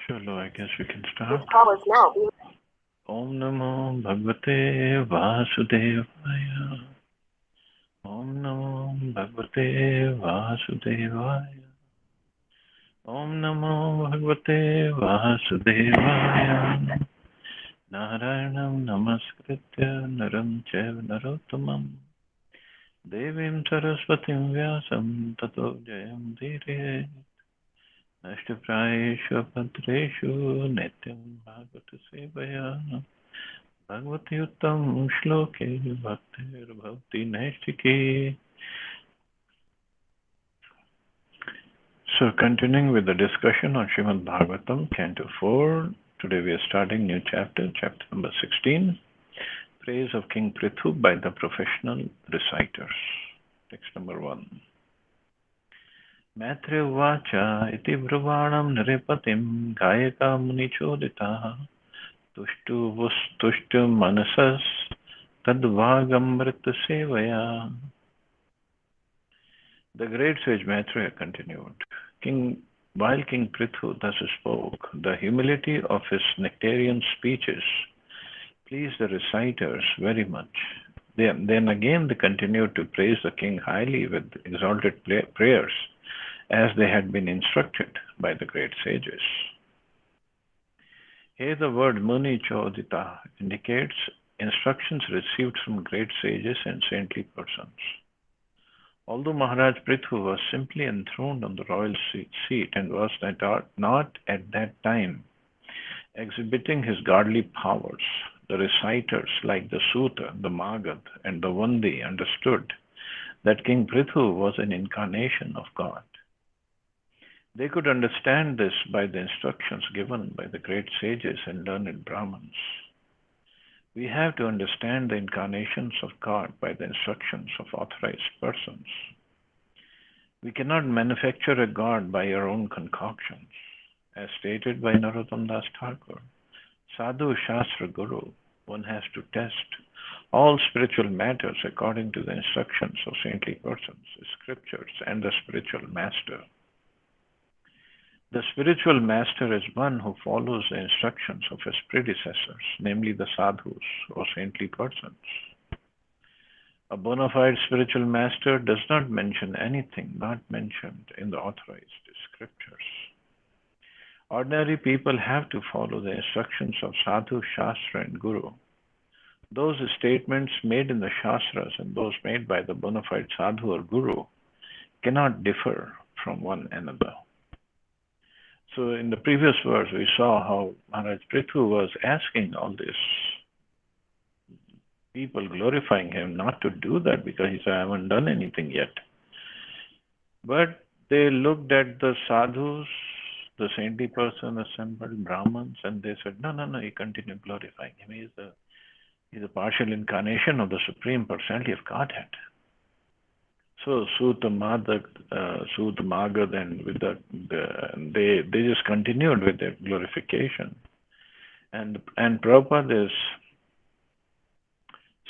Chalo, I guess we can This start. call is now being. Om Namo Bhagavate Vasudevaya. Om Namo Bhagavate Vasudevaya. Om Namo Bhagavate Vasudevaya. Narayanam Namaskritya Naram Chaiva Narottamam. Devim Saraswatim Vyasam Tato Jayam Dhire. Nashtaprayeshu Pantreshu Nityam Bhagavata Sevaya. Bhagavati Uttam Shloke Bhaktir Bhavati Naistiki. So, continuing with the discussion on Srimad Bhagavatam, Canto 4. Today we are starting new chapter, chapter number 16. Praise of King Prithu by the professional reciters. Text number 1. Maitreya Vacha iti brahmanam nripatim gayaka munichoditaha tushtu manasas tadvagamrita sevaya. The great sage Maitreya continued. While King Prithu thus spoke, the humility of his nectarian speeches pleased the reciters very much. Then again they continued to praise the king highly with exalted prayers, as they had been instructed by the great sages. Here the word Muni Chodita indicates instructions received from great sages and saintly persons. Although Maharaj Prithu was simply enthroned on the royal seat and was not at that time exhibiting his godly powers, the reciters like the Suta, the Magad, and the Vandi understood that King Prithu was an incarnation of God. They could understand this by the instructions given by the great sages and learned Brahmins. We have to understand the incarnations of God by the instructions of authorized persons. We cannot manufacture a God by our own concoctions. As stated by Narottam Das Thakur, Sadhu Shastra Guru, one has to test all spiritual matters according to the instructions of saintly persons, scriptures, and the spiritual master. The spiritual master is one who follows the instructions of his predecessors, namely the sadhus or saintly persons. A bona fide spiritual master does not mention anything not mentioned in the authorized scriptures. Ordinary people have to follow the instructions of sadhu, shastra, and guru. Those statements made in the shastras and those made by the bona fide sadhu or guru cannot differ from one another. So in the previous verse, we saw how Maharaj Prithu was asking all these people, glorifying him, not to do that because he said, I haven't done anything yet. But they looked at the sadhus, the saintly person assembled, Brahmins, and they said, no, you continue glorifying him. He's a partial incarnation of the Supreme Personality of Godhead. So Suta Magad, and with they just continued with their glorification, and Prabhupada is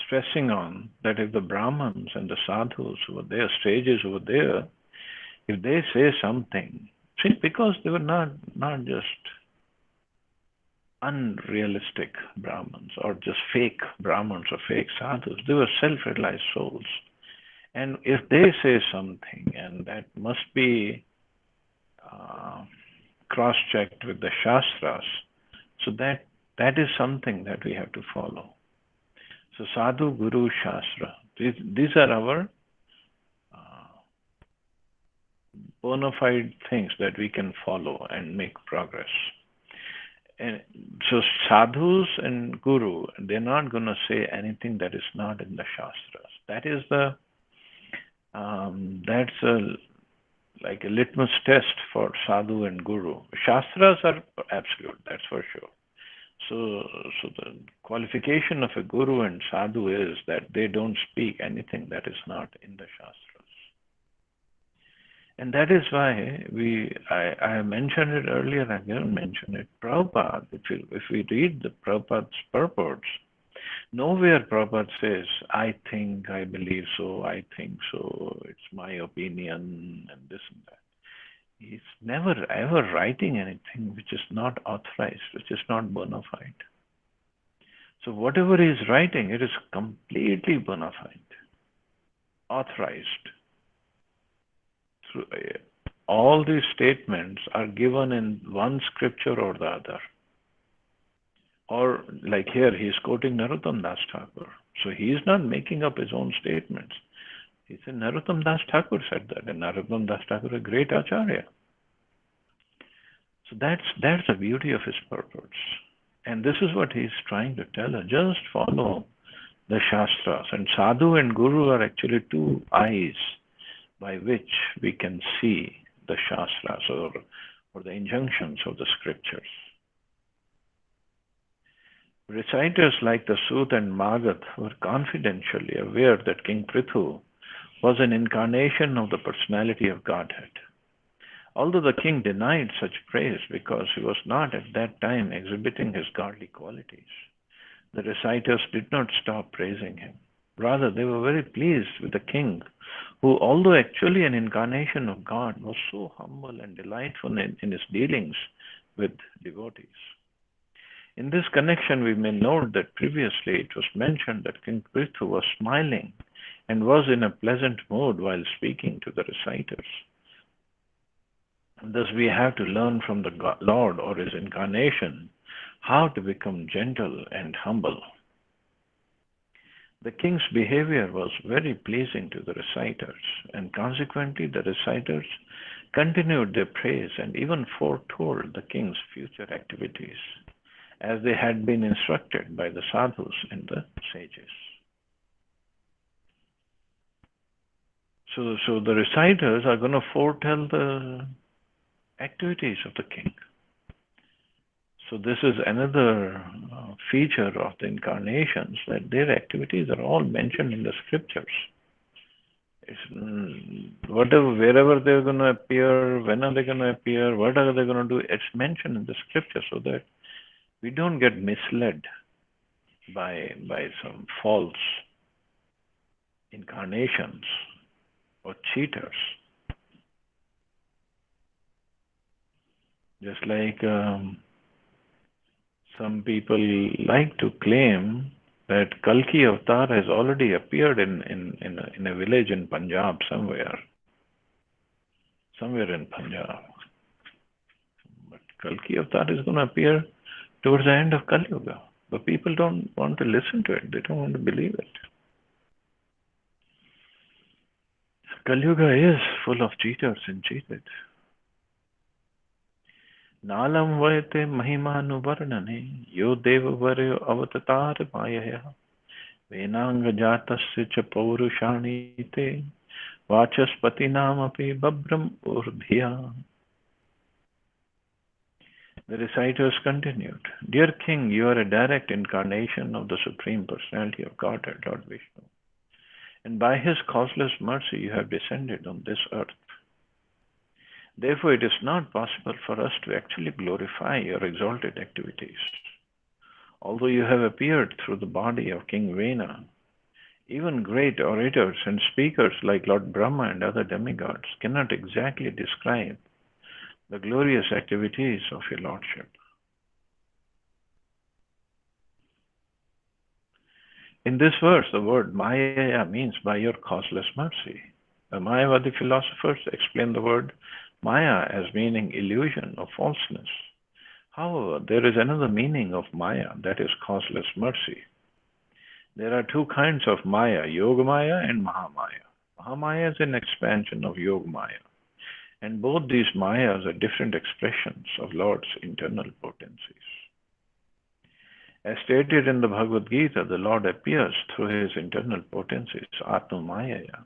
stressing on that if the Brahmins and the sadhus who were there, sages who were there, if they say something, see, because they were not just unrealistic Brahmins or just fake Brahmins or fake sadhus, they were self-realized souls. And if they say something, and that must be cross-checked with the Shastras, so that is something that we have to follow. So Sadhu, Guru, Shastra, these are our bona fide things that we can follow and make progress. And so sadhus and guru, they're not going to say anything that is not in the Shastras. That is like a litmus test for sadhu and guru. Shastras are absolute, that's for sure. So the qualification of a guru and sadhu is that they don't speak anything that is not in the Shastras. And that is why I mentioned it earlier, I didn't mention it. Prabhupada, if we read the Prabhupada's purports, nowhere Prabhupada says, I think, I believe so, I think so, it's my opinion, and this and that. He's never ever writing anything which is not authorized, which is not bona fide. So whatever he is writing, it is completely bona fide, authorized. Through, all these statements are given in one scripture or the other. Or like here, he is quoting Narottam Das Thakur. So he is not making up his own statements. He said Narottam Das Thakur said that, and Narottam Das Thakur, a great acharya. So that's the beauty of his purpose. And this is what he's trying to tell us. Just follow the Shastras. And Sadhu and Guru are actually two eyes by which we can see the Shastras or the injunctions of the scriptures. Reciters like the Sud and Magadh were confidentially aware that King Prithu was an incarnation of the personality of Godhead. Although the king denied such praise because he was not at that time exhibiting his godly qualities, the reciters did not stop praising him. Rather, they were very pleased with the king, who, although actually an incarnation of God, was so humble and delightful in his dealings with devotees. In this connection, we may note that previously it was mentioned that King Prithu was smiling and was in a pleasant mood while speaking to the reciters. Thus, we have to learn from the Lord or his incarnation how to become gentle and humble. The king's behavior was very pleasing to the reciters, and consequently, the reciters continued their praise and even foretold the king's future activities, as they had been instructed by the sadhus and the sages. So the reciters are going to foretell the activities of the king. So this is another feature of the incarnations, that their activities are all mentioned in the scriptures. Wherever they're going to appear, when are they going to appear, what are they going to do, it's mentioned in the scripture, so that we don't get misled by some false incarnations or cheaters. Just like some people like to claim that Kalki Avatar has already appeared in a village in Punjab somewhere in Punjab. But Kalki Avatar is going to appear towards the end of Kali Yuga. But people don't want to listen to it. They don't want to believe it. Kali Yuga is full of cheaters and cheated. Nalam vayate mahimanuvarnane yo devavaryo avatatar mayaya venanga jatasya cha paurushani te vachaspatinam api babram urdhya. The reciters continued, Dear King, you are a direct incarnation of the Supreme Personality of Godhead, Lord Vishnu, and by His causeless mercy you have descended on this earth. Therefore, it is not possible for us to actually glorify your exalted activities. Although you have appeared through the body of King Vena, even great orators and speakers like Lord Brahma and other demigods cannot exactly describe the glorious activities of your Lordship. In this verse, the word Maya means by your causeless mercy. The Mayavadi philosophers explain the word Maya as meaning illusion or falseness. However, there is another meaning of Maya, that is causeless mercy. There are two kinds of Maya, Yogamaya and Mahamaya. Mahamaya is an expansion of Yogamaya, and both these Mayas are different expressions of Lord's internal potencies. As stated in the Bhagavad Gita, the Lord appears through His internal potencies, Atma Mayaya.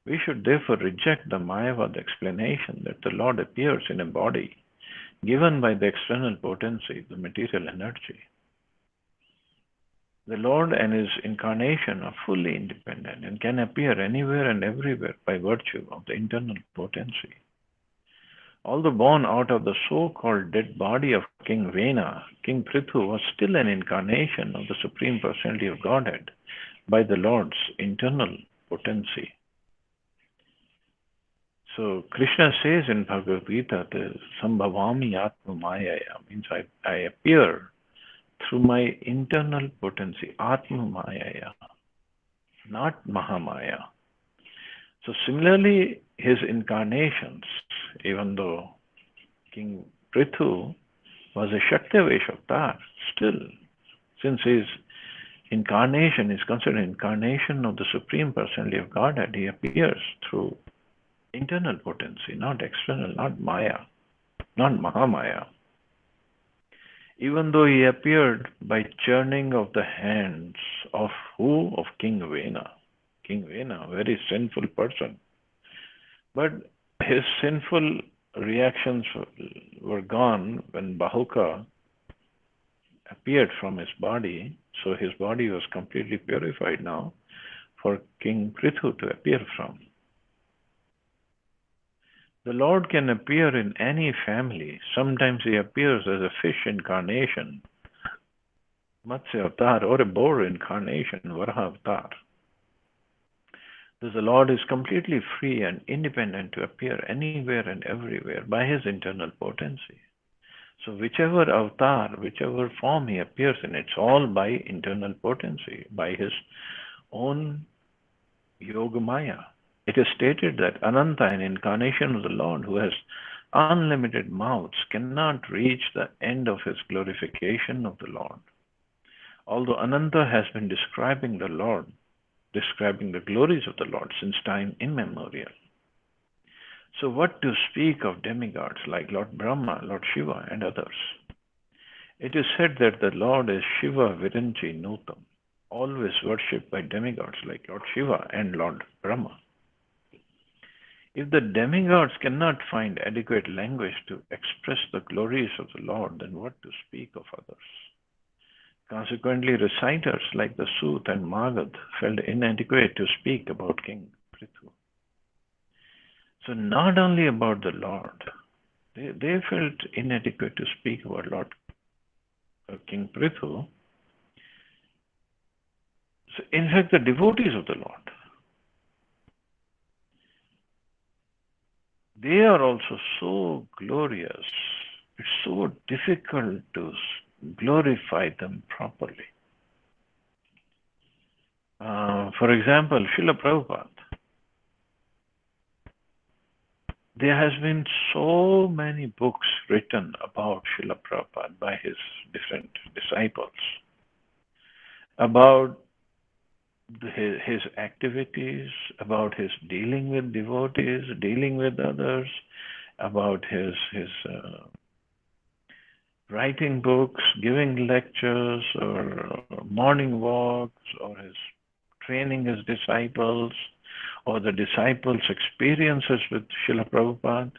We should therefore reject the Mayavad explanation that the Lord appears in a body given by the external potency, the material energy. The Lord and His incarnation are fully independent and can appear anywhere and everywhere by virtue of the internal potency. Although born out of the so-called dead body of King Vena, King Prithu was still an incarnation of the Supreme Personality of Godhead by the Lord's internal potency. So Krishna says in Bhagavad Gita, the Sambhavami Atma Mayaya means I appear through my internal potency, Atma Mayaya, not Mahamaya. So similarly, his incarnations, even though King Prithu was a Shaktivesh avatar, still, since his incarnation is considered incarnation of the Supreme Personality of Godhead, he appears through internal potency, not external, not Maya, not Mahamaya. Even though he appeared by churning of the hands of who? Of King Vena. King Vena, very sinful person. But his sinful reactions were gone when Bahuka appeared from his body, so his body was completely purified now for King Prithu to appear from. The Lord can appear in any family. Sometimes he appears as a fish incarnation, Matsya Avatar, or a boar incarnation, Varaha Avatar. Thus the Lord is completely free and independent to appear anywhere and everywhere by his internal potency. So whichever avatar, whichever form he appears in, it's all by internal potency, by his own Yogamaya. It is stated that Ananta, an incarnation of the Lord who has unlimited mouths, cannot reach the end of his glorification of the Lord. Although Ananta has been describing the Lord, describing the glories of the Lord since time immemorial. So what to speak of demigods like Lord Brahma, Lord Shiva and others? It is said that the Lord is Shiva Virinchi Nutam, always worshipped by demigods like Lord Shiva and Lord Brahma. If the demigods cannot find adequate language to express the glories of the Lord, then what to speak of others? Consequently, reciters like the Sut and Magad felt inadequate to speak about King Prithu. So not only about the Lord, they felt inadequate to speak about Lord King Prithu. So in fact, the devotees of the Lord, they are also so glorious. It's so difficult to glorify them properly. For example, Srila Prabhupada. There has been so many books written about Srila Prabhupada by his different disciples, about his activities, about his dealing with devotees, dealing with others, about his writing books, giving lectures, or morning walks, or his training his disciples, or the disciples' experiences with Srila Prabhupada.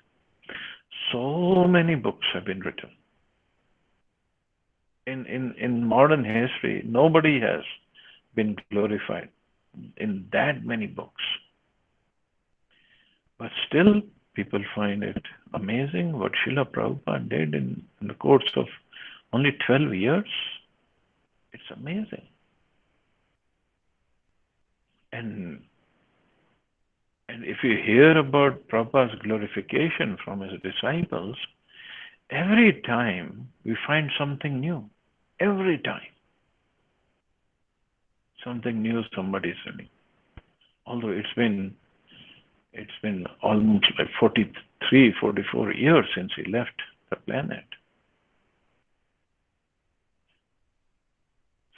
So many books have been written. In modern history, nobody has been glorified in that many books. But still, people find it amazing what Srila Prabhupada did in the course of only 12 years. It's amazing. And if you hear about Prabhupada's glorification from his disciples, every time we find something new. Every time. Something new somebody is saying. Although it's been almost like 43, 44 years since he left the planet.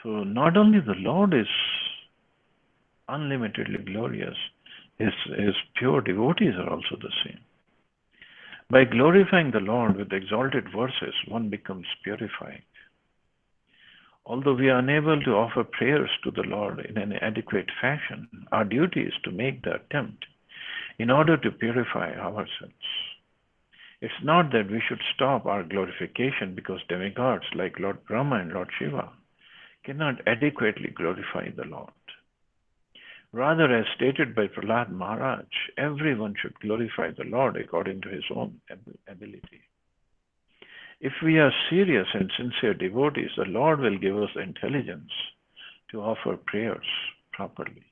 So not only the Lord is unlimitedly glorious, his pure devotees are also the same. By glorifying the Lord with exalted verses, one becomes purified. Although we are unable to offer prayers to the Lord in an adequate fashion, our duty is to make the attempt in order to purify ourselves. It's not that we should stop our glorification because demigods like Lord Brahma and Lord Shiva cannot adequately glorify the Lord. Rather, as stated by Prahlad Maharaj, everyone should glorify the Lord according to his own ability. If we are serious and sincere devotees, the Lord will give us the intelligence to offer prayers properly.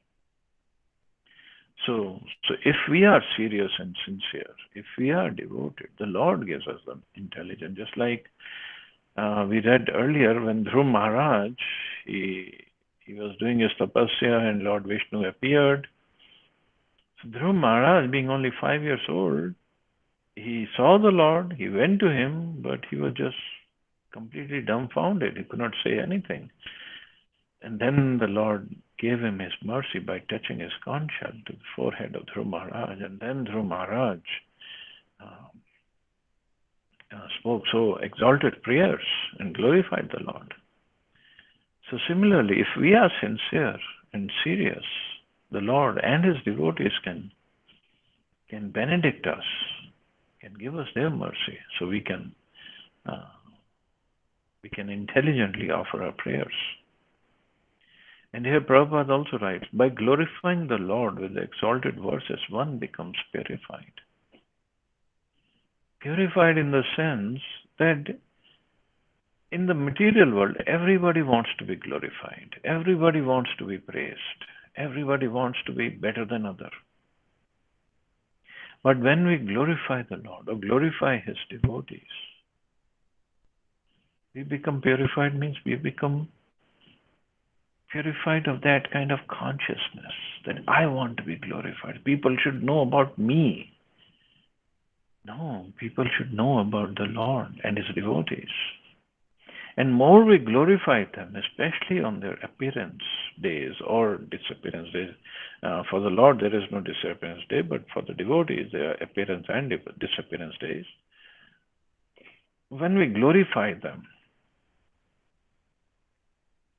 So if we are serious and sincere, if we are devoted, the Lord gives us the intelligence. Just like we read earlier, when Dhruv Maharaj, he was doing his tapasya and Lord Vishnu appeared. So Dhruv Maharaj, being only 5 years old, he saw the Lord, he went to him, but he was just completely dumbfounded. He could not say anything. And then the Lord gave him his mercy by touching his conch shell to the forehead of Dhruv Maharaj. And then Dhruv Maharaj uh, spoke so exalted prayers and glorified the Lord. So similarly, if we are sincere and serious, the Lord and his devotees can benedict us, can give us their mercy, so we can intelligently offer our prayers. And here Prabhupada also writes, by glorifying the Lord with the exalted verses, one becomes purified. Purified in the sense that in the material world, everybody wants to be glorified. Everybody wants to be praised. Everybody wants to be better than others. But when we glorify the Lord or glorify his devotees, we become purified, means we become purified of that kind of consciousness that I want to be glorified. People should know about me. No, people should know about the Lord and his devotees. And more we glorify them, especially on their appearance days or disappearance days. For the Lord, there is no disappearance day, but for the devotees, there are appearance and disappearance days. When we glorify them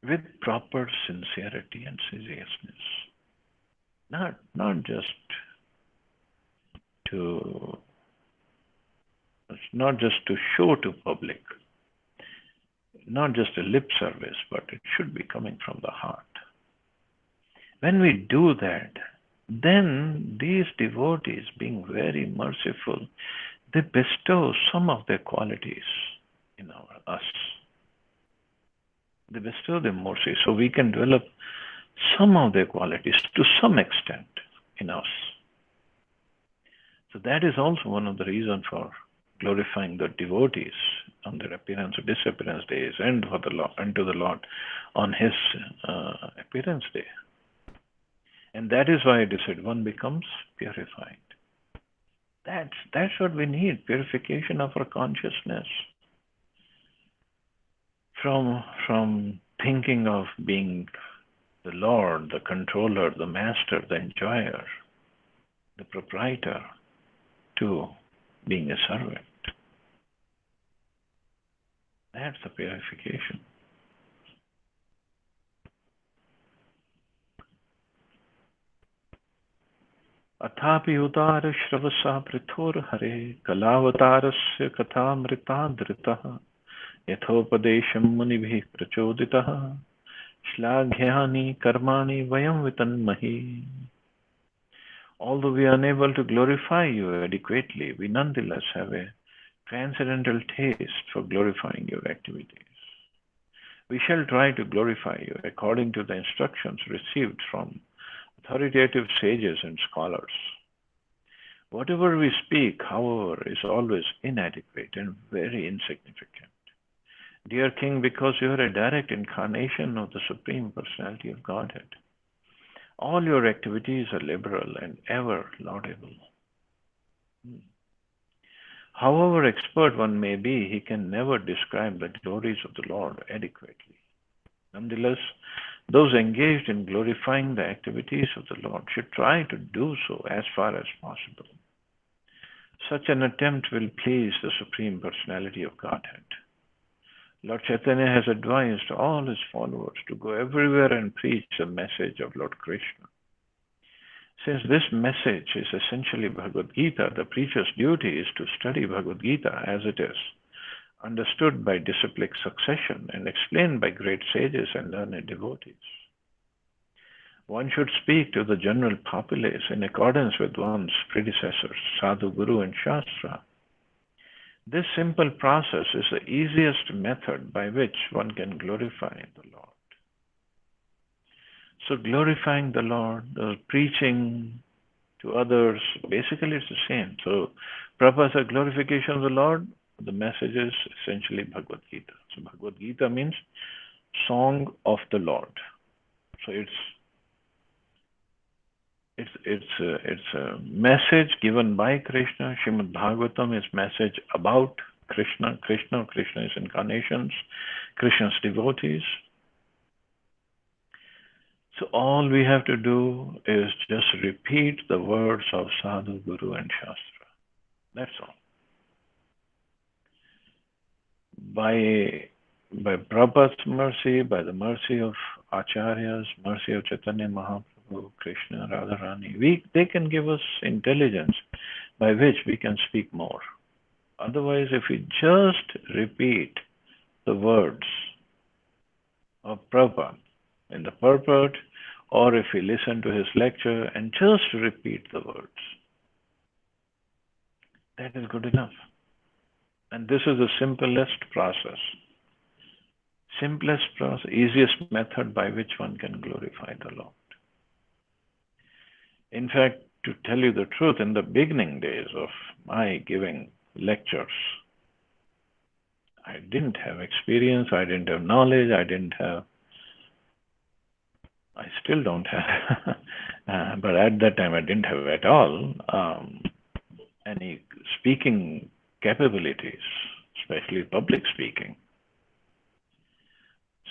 with proper sincerity and seriousness, not just to show to public, not just a lip service, but it should be coming from the heart. When we do that, then these devotees, being very merciful, they bestow some of their qualities in us. They bestow their mercy, so we can develop some of their qualities to some extent in us. So that is also one of the reasons for glorifying the devotees on their appearance or disappearance days, and for the Lord, and to the Lord on his appearance day. And that is why it is said one becomes purified. That's what we need, purification of our consciousness. From thinking of being the Lord, the controller, the master, the enjoyer, the proprietor, to being a servant. That's the purification. Athapi utara shravasa prithor hare kalavatarasya kathamritadritaha yathopadesham munibhi prachoditaha shlaghyani karmani vayam vitanmahi. Although we are unable to glorify you adequately, we nonetheless have a transcendental taste for glorifying your activities. We shall try to glorify you according to the instructions received from authoritative sages and scholars. Whatever we speak, however, is always inadequate and very insignificant. Dear King, because you are a direct incarnation of the Supreme Personality of Godhead, all your activities are liberal and ever laudable. However expert one may be, he can never describe the glories of the Lord adequately. Nonetheless, those engaged in glorifying the activities of the Lord should try to do so as far as possible. Such an attempt will please the Supreme Personality of Godhead. Lord Chaitanya has advised all his followers to go everywhere and preach the message of Lord Krishna. Since this message is essentially Bhagavad Gita, the preacher's duty is to study Bhagavad Gita as it is, understood by disciplic succession and explained by great sages and learned devotees. One should speak to the general populace in accordance with one's predecessors, Sadhu, Guru, and Shastra. This simple process is the easiest method by which one can glorify the Lord. So glorifying the Lord, the preaching to others. Basically, it's the same. So, Prabhupada said, glorification of the Lord, the message is essentially Bhagavad Gita. So, Bhagavad Gita means song of the Lord. So, it's a message given by Krishna. Srimad Bhagavatam is message about Krishna. Krishna's incarnations, Krishna's devotees. So all we have to do is just repeat the words of Sadhu, Guru and Shastra. That's all. By Prabhupada's mercy, by the mercy of Acharyas, mercy of Chaitanya Mahaprabhu, Krishna, Radharani, they can give us intelligence by which we can speak more. Otherwise, if we just repeat the words of Prabhupada in the purport, or if we listen to his lecture and just repeat the words, that is good enough. And this is the simplest process. Simplest process, easiest method by which one can glorify the Lord. In fact, to tell you the truth, in the beginning days of my giving lectures, I didn't have experience, I didn't have knowledge, I still don't have, but at that time I didn't have at all any speaking capabilities, especially public speaking.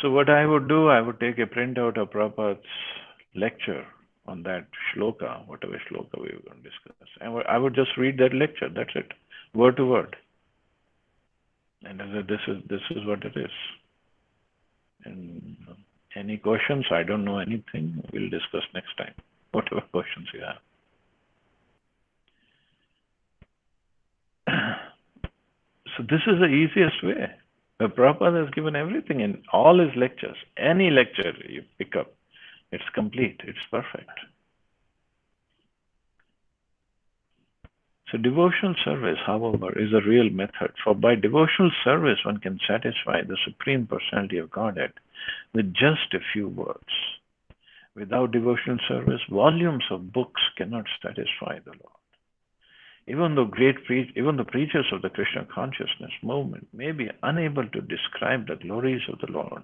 So what I would do, I would take a printout of Prabhupada's lecture on that shloka, whatever shloka we were going to discuss. And I would just read that lecture, that's it, word to word. And I said, this is what it is. And any questions? I don't know anything. We'll discuss next time, whatever questions you have. So this is the easiest way. The Prabhupada has given everything in all his lectures. Any lecture you pick up, it's complete, it's perfect. So devotional service, however, is a real method. For by devotional service, one can satisfy the Supreme Personality of Godhead with just a few words. Without devotional service, volumes of books cannot satisfy the Lord. Even the preachers of the Krishna consciousness movement may be unable to describe the glories of the Lord,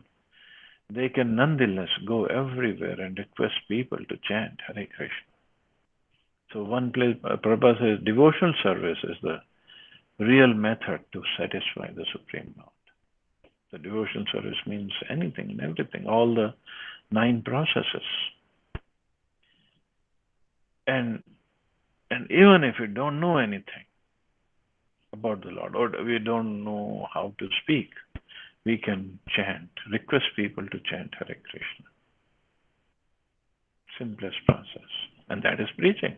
they can nonetheless go everywhere and request people to chant Hare Krishna. So one place, Prabhupada says, devotional service is the real method to satisfy the Supreme Lord. The devotional service means anything and everything, all the 9 processes. And even if we don't know anything about the Lord, or we don't know how to speak, we can chant, request people to chant Hare Krishna. Simplest process. And that is preaching.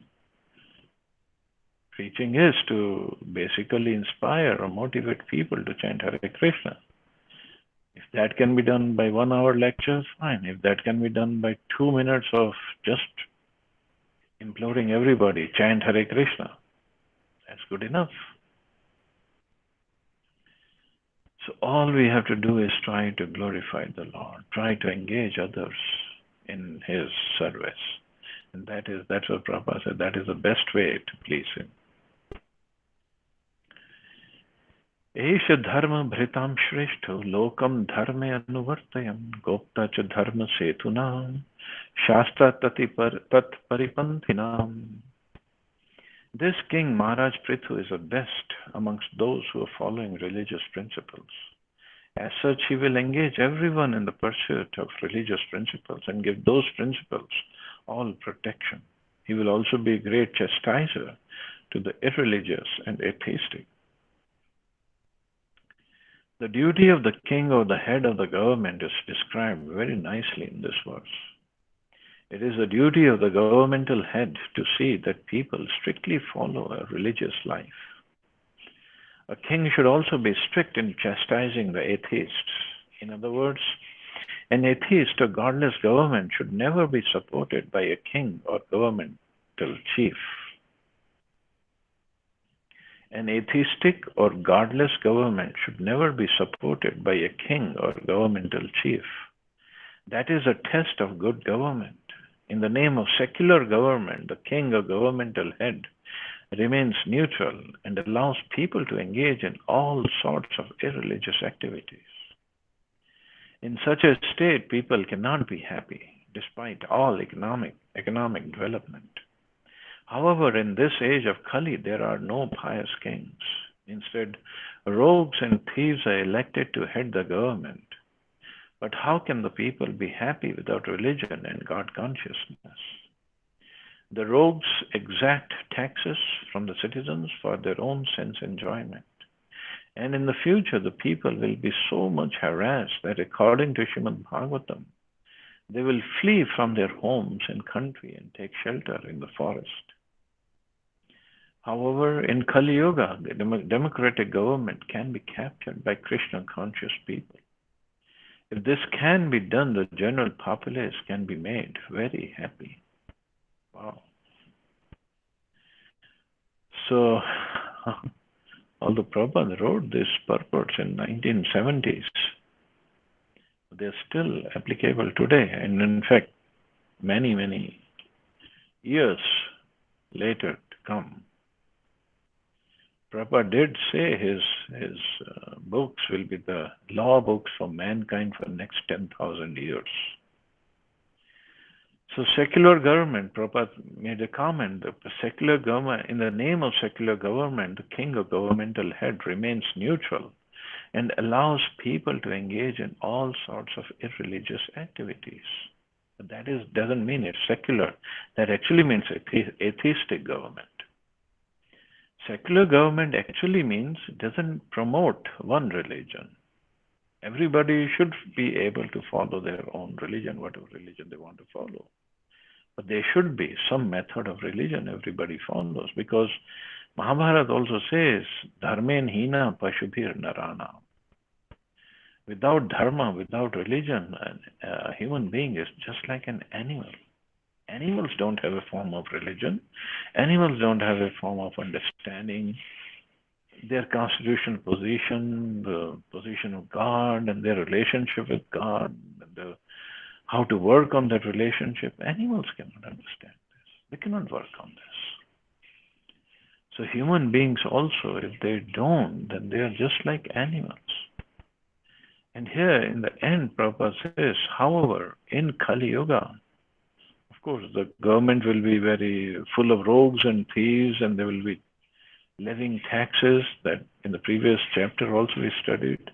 Preaching is to basically inspire or motivate people to chant Hare Krishna. If that can be done by 1 hour lectures, fine. If that can be done by 2 minutes of just imploring everybody, chant Hare Krishna, that's good enough. So all we have to do is try to glorify the Lord, try to engage others in His service. And that's what Prabhupada said, that is the best way to please Him. Esha dharma bhritam shreshto lokam dharme anuvartayam gopta cha dharma setunam shastra tat paripanthinam. This King Maharaj Prithu is the best amongst those who are following religious principles. As such, he will engage everyone in the pursuit of religious principles and give those principles all protection. He will also be a great chastiser to the irreligious and atheistic. The duty of the king or the head of the government is described very nicely in this verse. It is the duty of the governmental head to see that people strictly follow a religious life. A king should also be strict in chastising the atheists. In other words, an atheist or godless government should never be supported by a king or governmental chief. An atheistic or godless government should never be supported by a king or governmental chief. That is a test of good government. In the name of secular government, the king or governmental head remains neutral and allows people to engage in all sorts of irreligious activities. In such a state, people cannot be happy despite all economic development. However, in this age of Kali, there are no pious kings. Instead, rogues and thieves are elected to head the government. But how can the people be happy without religion and God consciousness? The rogues exact taxes from the citizens for their own sense enjoyment. And in the future, the people will be so much harassed that according to Srimad Bhagavatam, they will flee from their homes and country and take shelter in the forest. However, in Kali Yuga, the democratic government can be captured by Krishna conscious people. If this can be done, the general populace can be made very happy. Wow. So, although Prabhupada wrote these purports in 1970s, they're still applicable today. And in fact, many, many years later to come, Prabhupada did say his books will be the law books for mankind for the next 10,000 years. So secular government, Prabhupada made a comment, the secular government, in the name of secular government, the king or governmental head remains neutral and allows people to engage in all sorts of irreligious activities. But that doesn't mean it's secular. That actually means atheistic government. Secular government actually means it doesn't promote one religion. Everybody should be able to follow their own religion, whatever religion they want to follow. But there should be some method of religion everybody follows, because Mahabharata also says, Dharmen hina pashubhir narana. Without dharma, without religion, a human being is just like an animal. Animals don't have a form of religion. Animals don't have a form of understanding their constitutional position, the position of God, and their relationship with God, and how to work on that relationship. Animals cannot understand this. They cannot work on this. So human beings also, if they don't, then they are just like animals. And here in the end, Prabhupada says, however, in Kali Yuga, of course, the government will be very full of rogues and thieves, and they will be levying taxes that in the previous chapter also we studied.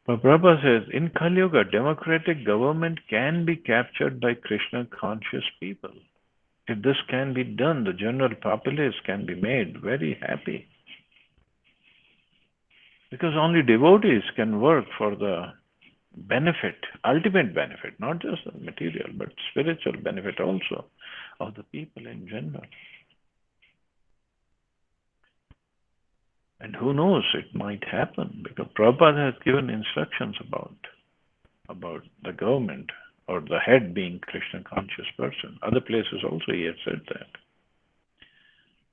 But Prabhupada says, in Kali Yuga, democratic government can be captured by Krishna conscious people. If this can be done, the general populace can be made very happy. Because only devotees can work for the benefit, ultimate benefit, not just the material, but spiritual benefit also of the people in general. And who knows, it might happen, because Prabhupada has given instructions about the government or the head being Krishna conscious person. Other places also he has said that.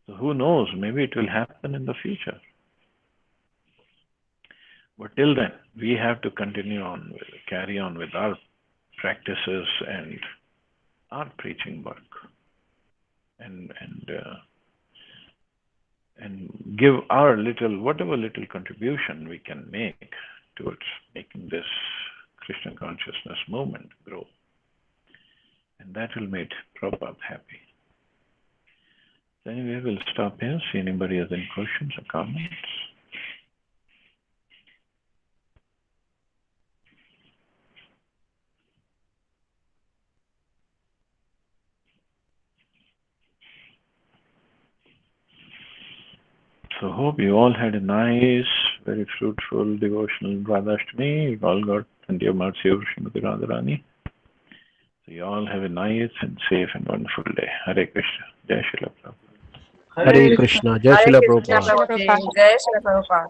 So who knows, maybe it will happen in the future. But till then, we have to carry on with our practices and our preaching work, and give our whatever little contribution we can make towards making this Krishna consciousness movement grow. And that will make Prabhupada happy. So anyway, we'll stop here, see anybody has any questions or comments. So hope you all had a nice, very fruitful, devotional Radhashtami. You all got plenty of mercy over Srimati Radharani. So you all have a nice and safe and wonderful day. Hare Krishna. Jai Srila Prabhupada. Hare Krishna. Jai Srila Prabhupada. Jai Srila Prabhupada.